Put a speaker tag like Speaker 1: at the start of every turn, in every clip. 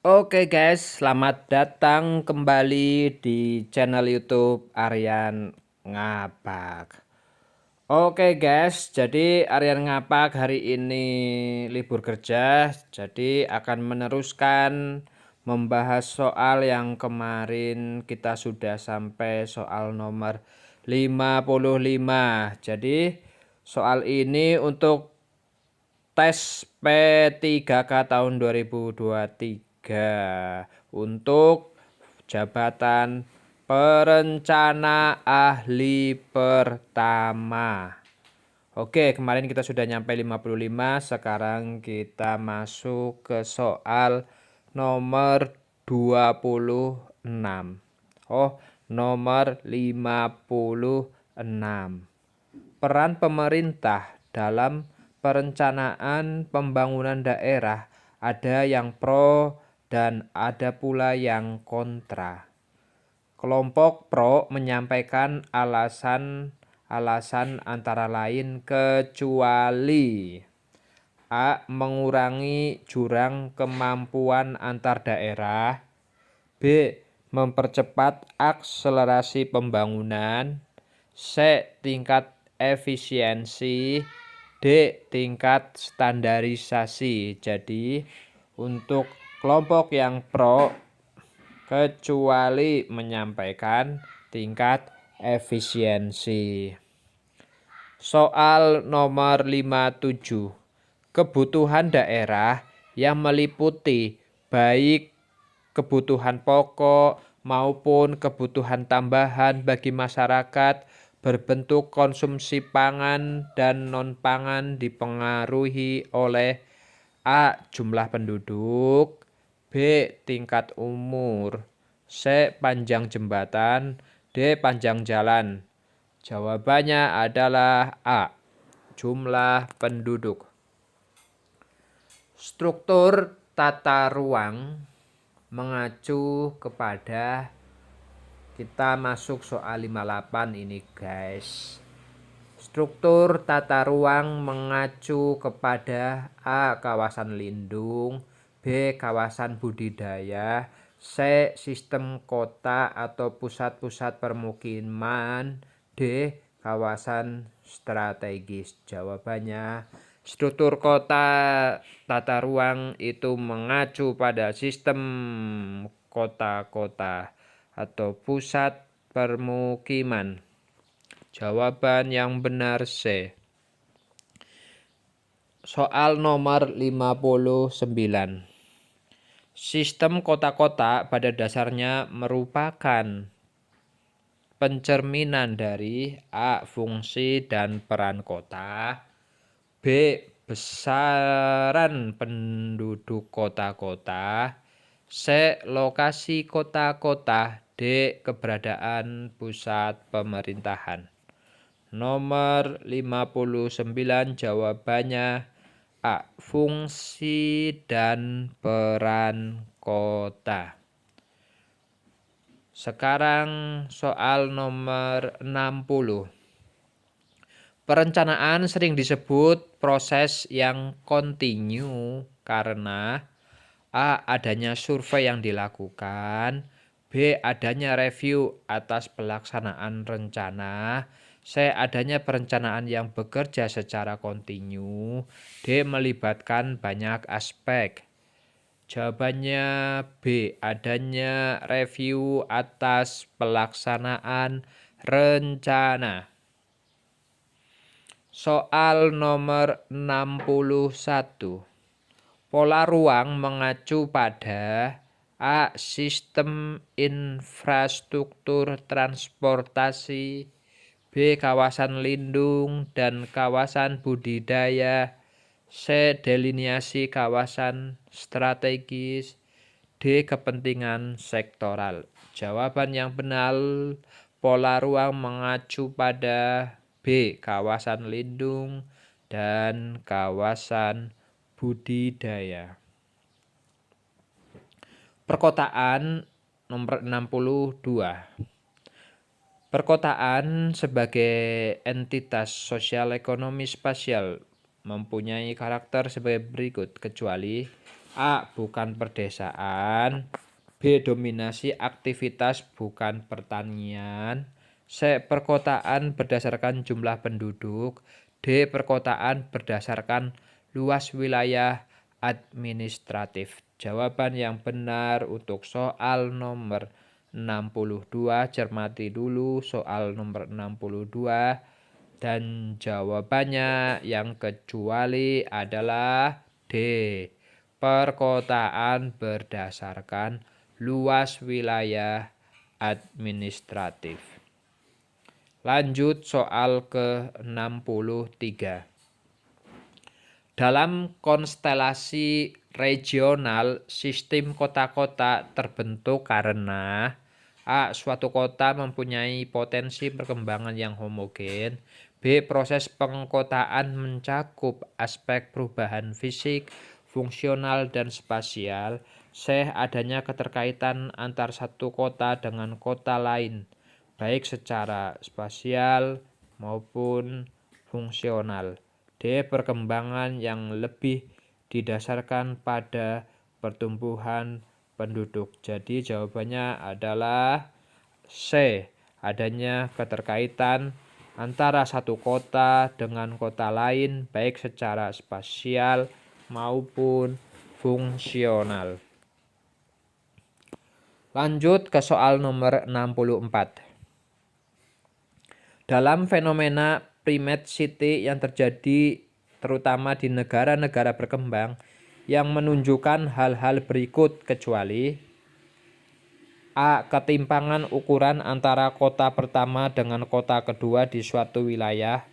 Speaker 1: Oke guys, selamat datang kembali di channel YouTube Aryan Ngapak. Oke guys, jadi Aryan Ngapak hari ini libur kerja, jadi akan meneruskan membahas soal yang kemarin kita sudah sampai soal nomor 55. Jadi soal ini untuk tes P3K tahun 2023 untuk jabatan perencana ahli pertama. Oke, kemarin kita sudah nyampe 55, sekarang kita masuk ke soal nomor 26. Nomor 56. Peran pemerintah dalam perencanaan pembangunan daerah ada yang pro dan ada pula yang kontra. Kelompok pro menyampaikan alasan antara lain kecuali A. Mengurangi jurang kemampuan antar daerah. B. Mempercepat akselerasi pembangunan. C. Tingkat efisiensi. D. Tingkat standarisasi. Jadi untuk kelompok yang pro kecuali menyampaikan tingkat efisiensi. Soal nomor 57. Kebutuhan daerah yang meliputi baik kebutuhan pokok maupun kebutuhan tambahan bagi masyarakat berbentuk konsumsi pangan dan non-pangan dipengaruhi oleh A. Jumlah penduduk, B. Tingkat umur, C. Panjang jembatan, D. Panjang jalan. Jawabannya adalah A. Jumlah penduduk. Struktur tata ruang mengacu kepada kita masuk soal 58 ini guys. Struktur tata ruang mengacu kepada A. Kawasan lindung, B. Kawasan budidaya, C. Sistem kota atau pusat-pusat permukiman, D. Kawasan strategis. Jawabannya struktur kota tata ruang itu mengacu pada sistem kota-kota atau pusat permukiman. Jawaban yang benar C. Soal nomor 59. Sistem kota-kota pada dasarnya merupakan pencerminan dari A. Fungsi dan peran kota, B. Besaran penduduk kota-kota, C. Lokasi kota-kota, D. Keberadaan pusat pemerintahan. Nomor 59 jawabannya A. Fungsi dan peran kota. Sekarang soal nomor 60. Perencanaan sering disebut proses yang kontinu karena A. Adanya survei yang dilakukan, B. Adanya review atas pelaksanaan rencana, C. Adanya perencanaan yang bekerja secara kontinu, D. Melibatkan banyak aspek. Jawabannya B. Adanya review atas pelaksanaan rencana. Soal nomor 61. Pola ruang mengacu pada A. Sistem infrastruktur transportasi, B. Kawasan lindung dan kawasan budidaya, C. Delineasi kawasan strategis, D. Kepentingan sektoral. Jawaban yang benar, pola ruang mengacu pada B. Kawasan lindung dan kawasan budidaya. Perkotaan nomor 62. Perkotaan sebagai entitas sosial ekonomi spasial mempunyai karakter sebagai berikut kecuali A. Bukan perdesaan. B. Dominasi aktivitas bukan pertanian. C. Perkotaan berdasarkan jumlah penduduk. D. Perkotaan berdasarkan luas wilayah administratif. Jawaban yang benar untuk soal nomor 62, cermati dulu soal nomor 62, dan jawabannya yang kecuali adalah D. Perkotaan berdasarkan luas wilayah administratif. Lanjut soal ke-63. Dalam konstelasi regional, sistem kota-kota terbentuk karena A. Suatu kota mempunyai potensi perkembangan yang homogen. B. Proses pengkotaan mencakup aspek perubahan fisik, fungsional, dan spasial. C. Adanya keterkaitan antar satu kota dengan kota lain, baik secara spasial maupun fungsional. D. Perkembangan yang lebih didasarkan pada pertumbuhan penduduk. Jadi jawabannya adalah C. Adanya keterkaitan antara satu kota dengan kota lain, baik secara spasial maupun fungsional. Lanjut ke soal nomor 64. Dalam fenomena primate city yang terjadi terutama di negara-negara berkembang yang menunjukkan hal-hal berikut kecuali A. Ketimpangan ukuran antara kota pertama dengan kota kedua di suatu wilayah.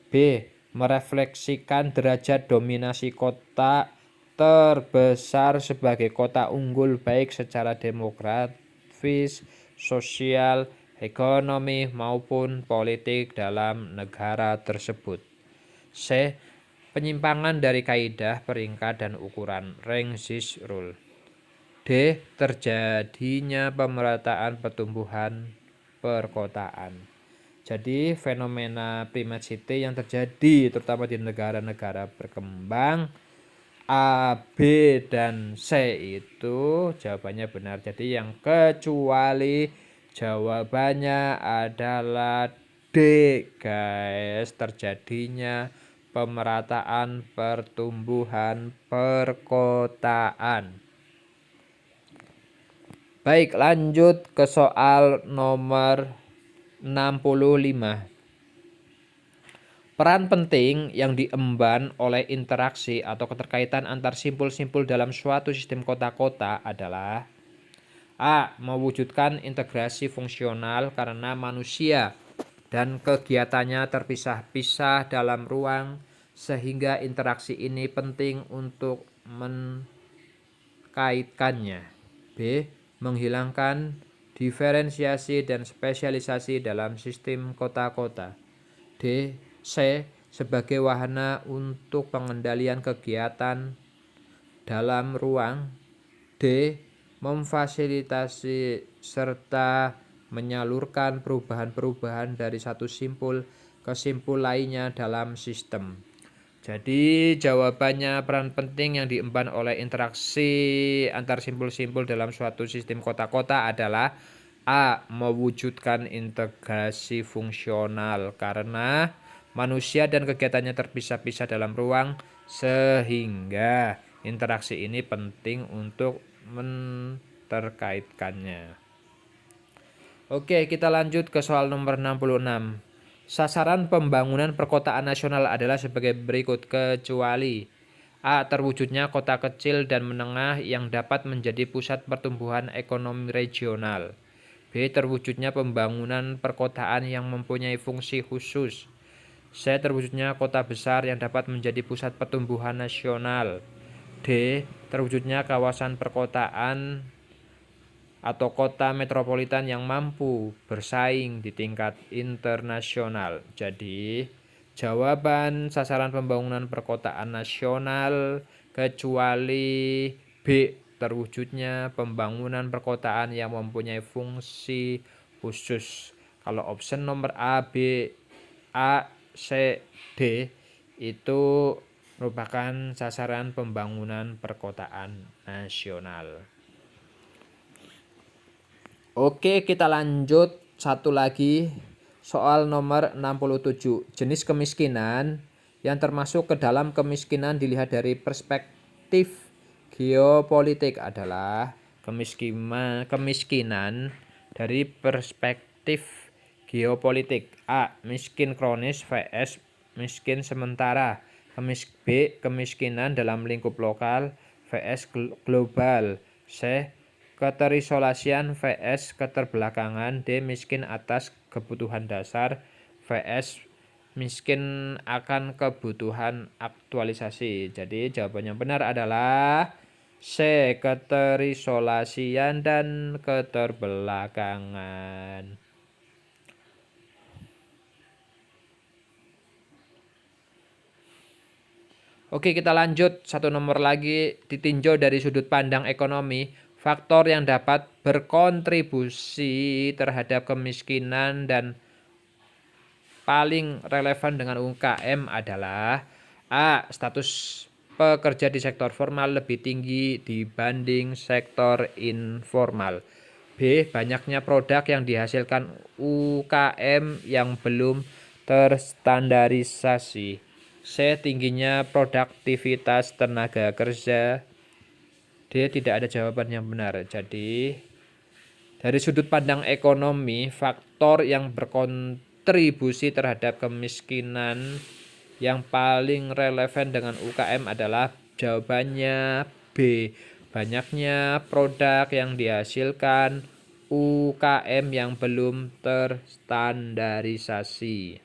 Speaker 1: B. Merefleksikan derajat dominasi kota terbesar sebagai kota unggul baik secara demografis, sosial, ekonomi, maupun politik dalam negara tersebut. C. Penyimpangan dari kaidah, peringkat, dan ukuran ranges rule. D. Terjadinya pemerataan pertumbuhan perkotaan. Jadi fenomena primate city yang terjadi terutama di negara-negara berkembang A, B, dan C itu jawabannya benar. Jadi yang kecuali jawabannya adalah D, guys. Terjadinya pemerataan pertumbuhan perkotaan. Baik, lanjut ke soal nomor 65. Peran penting yang diemban oleh interaksi atau keterkaitan antar simpul-simpul dalam suatu sistem kota-kota adalah A. Mewujudkan integrasi fungsional karena manusia dan kegiatannya terpisah-pisah dalam ruang sehingga interaksi ini penting untuk mengkaitkannya. B. Menghilangkan diferensiasi dan spesialisasi dalam sistem kota-kota. D. C. Sebagai wahana untuk pengendalian kegiatan dalam ruang. D. Memfasilitasi serta menyalurkan perubahan-perubahan dari satu simpul ke simpul lainnya dalam sistem. Jadi jawabannya peran penting yang diemban oleh interaksi antar simpul-simpul dalam suatu sistem kota-kota adalah A. Mewujudkan integrasi fungsional karena manusia dan kegiatannya terpisah-pisah dalam ruang sehingga interaksi ini penting untuk menterkaitkannya. Oke, kita lanjut ke soal nomor 66. Sasaran pembangunan perkotaan nasional adalah sebagai berikut kecuali A. Terwujudnya kota kecil dan menengah yang dapat menjadi pusat pertumbuhan ekonomi regional. B. Terwujudnya pembangunan perkotaan yang mempunyai fungsi khusus. C. Terwujudnya kota besar yang dapat menjadi pusat pertumbuhan nasional. D. Terwujudnya kawasan perkotaan atau kota metropolitan yang mampu bersaing di tingkat internasional. Jadi, jawaban sasaran pembangunan perkotaan nasional kecuali B. Terwujudnya pembangunan perkotaan yang mempunyai fungsi khusus. Kalau option nomor A, B, A, C, D itu merupakan sasaran pembangunan perkotaan nasional. Oke, kita lanjut satu lagi. Soal nomor 67. Jenis kemiskinan yang termasuk ke dalam kemiskinan dilihat dari perspektif geopolitik adalah kemiskinan dari perspektif geopolitik. A. Miskin kronis vs miskin sementara. B. Kemiskinan dalam lingkup lokal vs global. C. Keterisolasian vs keterbelakangan. D. Miskin atas kebutuhan dasar vs miskin akan kebutuhan aktualisasi. Jadi jawaban yang benar adalah C. Keterisolasian dan keterbelakangan. Oke, kita lanjut satu nomor lagi. Ditinjau dari sudut pandang ekonomi, faktor yang dapat berkontribusi terhadap kemiskinan dan paling relevan dengan UMKM adalah A. Status pekerja di sektor formal lebih tinggi dibanding sektor informal. B. Banyaknya produk yang dihasilkan UMKM yang belum terstandarisasi. C. Tingginya produktivitas tenaga kerja. D. Tidak ada jawaban yang benar. Jadi dari sudut pandang ekonomi, faktor yang berkontribusi terhadap kemiskinan yang paling relevan dengan UMKM adalah jawabannya B. Banyaknya produk yang dihasilkan UMKM yang belum terstandarisasi.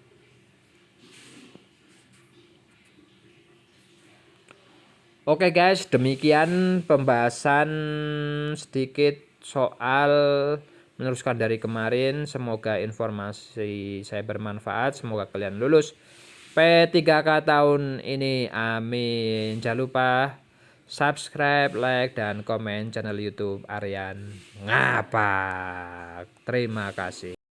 Speaker 1: Oke guys, demikian pembahasan sedikit soal meneruskan dari kemarin. Semoga informasi saya bermanfaat, semoga kalian lulus P3K tahun ini, amin. Jangan lupa subscribe, like, dan komen channel YouTube Aryan Ngapak. Terima kasih.